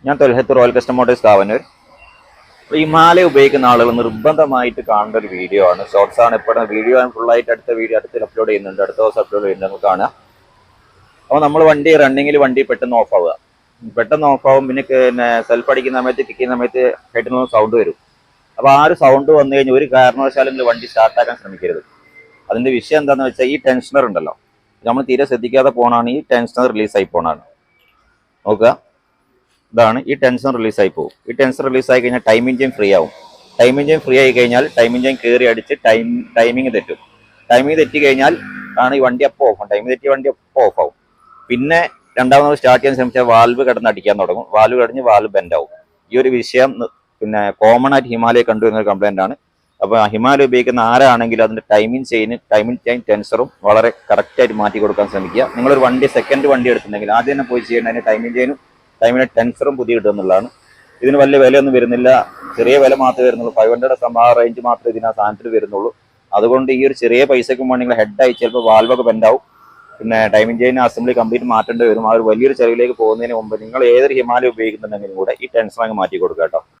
ഞാൻ തൊൽഹത്ത് royal custom motors Kavannur. Himalaya ഉപയോഗിക്കുന്ന ആളുകൾ നിർബന്ധമായിട്ട് കാണേണ്ട ഒരു വീഡിയോ ആണ്. ഷോർട്സ് ആണ് എപ്പോഴും വീഡിയോ ഫുള്ളായിട്ട് അടുത്ത് അപ്ലോഡ് ചെയ്യുന്നുണ്ട്, അടുത്ത ദിവസം അപ്ലോഡ് ചെയ്യുന്നുണ്ട്, നമുക്ക് കാണാം. അപ്പോൾ നമ്മൾ വണ്ടി റണ്ണിങ്ങിൽ വണ്ടി പെട്ടെന്ന് ഓഫ് ആവുക, പിന്നെ സെൽഫ് അടിക്കുന്ന സമയത്ത് കിക്ക് ചെയ്യുന്ന സമയത്ത് ഹെഡിൽ നിന്ന് സൗണ്ട് വരും. അപ്പോൾ ആ ഒരു സൗണ്ട് വന്നു കഴിഞ്ഞാൽ ഒരു കാരണവശാലും വണ്ടി സ്റ്റാർട്ടാക്കാൻ ശ്രമിക്കരുത്. അതിന്റെ വിഷയം എന്താണെന്ന് വെച്ചാൽ ഈ ടെൻഷനർ ഉണ്ടല്ലോ, നമ്മൾ തീരെ ശ്രദ്ധിക്കാതെ പോണാണ് ഈ ടെൻഷനർ റിലീസായി പോണാണ്. നോക്കുക, ഇതാണ് ഈ ടെൻഷൻ റിലീസായി പോകും. ഈ ടെൻഷൻ റിലീസായി കഴിഞ്ഞാൽ ടൈമിംഗ് ചെയിൻ ഫ്രീ ആവും. ടൈമിംഗ് ചെയിൻ ഫ്രീ ആയി കഴിഞ്ഞാൽ ടൈമിംഗ് ചെയിൻ കയറി അടിച്ച് ടൈമിംഗ് തെറ്റും. ടൈമിംഗ് തെറ്റി കഴിഞ്ഞാൽ ആണ് ഈ വണ്ടി അപ്പോൾ ഓഫ് ആവും. ടൈമിംഗ് തെറ്റിയ വണ്ടി അപ്പോൾ ഓഫ് ആവും. പിന്നെ രണ്ടാമത് സ്റ്റാർട്ട് ചെയ്യാൻ ശ്രമിച്ചാൽ വാൽവ് കിടന്ന് അടിക്കാൻ തുടങ്ങും. വാൽവ് കടഞ്ഞ് വാൽവ് ബെൻഡ് ആവും. ഈ ഒരു വിഷയം പിന്നെ കോമൺ ആയിട്ട് ഹിമാലയ കണ്ടുവരുന്ന ഒരു കംപ്ലൈന്റ് ആണ്. അപ്പോൾ ഹിമാലയ ഉപയോഗിക്കുന്ന ആരാണെങ്കിലും അതിന്റെ ടൈമിംഗ് ചെയിൻ ടെൻസറും വളരെ കറക്റ്റായിട്ട് മാറ്റി കൊടുക്കാൻ ശ്രമിക്കുക. നിങ്ങളൊരു വണ്ടി സെക്കൻഡ് വണ്ടി എടുത്തിട്ടുണ്ടെങ്കിൽ ആദ്യം തന്നെ പോയി ചെയ്യേണ്ട അതിന്റെ ടൈമിംഗ് ചെയിനും ടൈമിന്റെ ടെൻസറും പുതിയ കിട്ടുക എന്നുള്ളതാണ്. ഇതിന് വലിയ വിലയൊന്നും വരുന്നില്ല, ചെറിയ വില മാത്രമേ വരുന്നുള്ളൂ. 500 ആ റേഞ്ച് മാത്രമേ ഇതിന് ആ സാധനത്തിൽ വരുന്നുള്ളൂ. അതുകൊണ്ട് ഈ ഒരു ചെറിയ പൈസയ്ക്കും വേണ്ടി നിങ്ങൾ ഹെഡായി ചിലപ്പോൾ വാൽവൊക്കെ ബെൻഡാവും. പിന്നെ ടൈമിംഗ് ചെയിൻ അസംബ്ലി കംപ്ലീറ്റ് മാറ്റേണ്ടി വരും. ആ ഒരു വലിയൊരു ചെലവിലേക്ക് പോകുന്നതിന് മുമ്പ് നിങ്ങൾ ഏതൊരു ഹിമാലയ ഉപയോഗിക്കുന്നുണ്ടെങ്കിലും കൂടെ ഈ ടെൻഷൻ അങ്ങ് മാറ്റി കൊടുക്കുക കേട്ടോ.